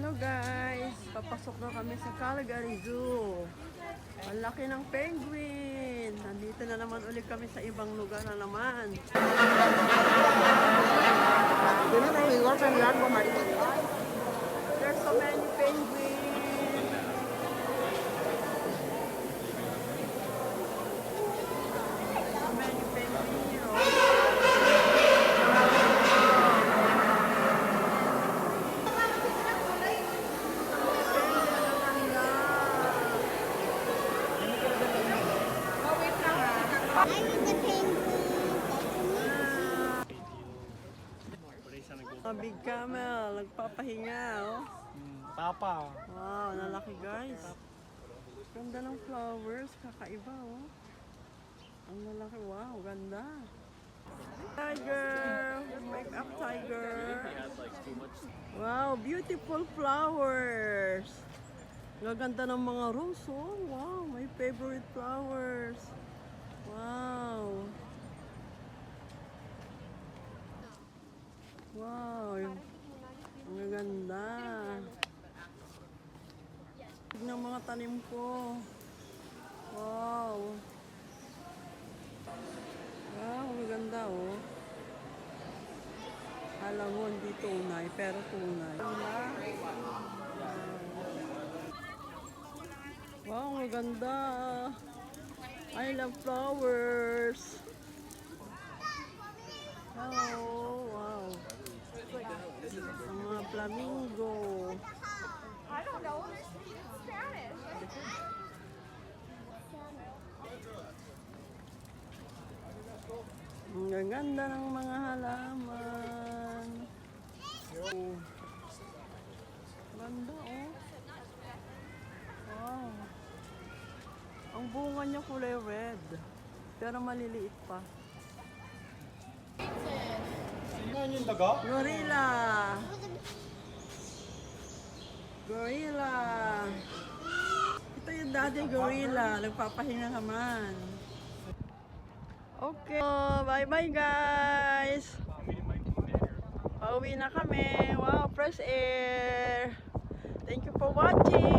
Hello guys, papasok na kami sa Calgary Zoo. Ang laki ng penguin. Nandito na naman ulit kami sa ibang lugar na naman. There's so many penguins. So many penguins here. Big camel, nagpapahinga, oh. Papa. Wow, nalaki guys. Ganda ng flowers, kakaiba, oh. Ang lalaki, wow, ganda. Tiger, wake up tiger. Wow, beautiful flowers. Gaganda ng mga rose, oh. Wow, my favorite flowers. Wow. Wow, ang ganda. Tignan mga tanim ko. Wow. Wow, ang ganda, oh. Alam mo, hindi tunay, pero tunay. Wow, ang ganda. I love flowers. Oh, wow. Ang mga flamingo. I don't know. They're speaking Spanish. Ang ganda ng mga halaman. Oh. Ganda, oh. Wow. Ang bunga niya kulay red. Pero maliliit pa. Sino yung daga? Gorilla. Gorilla. Ito yung daddy gorilla. Nagpapahinga naman. Okay. Bye-bye guys. Pauwi na kami. Wow, fresh air. Thank you for watching.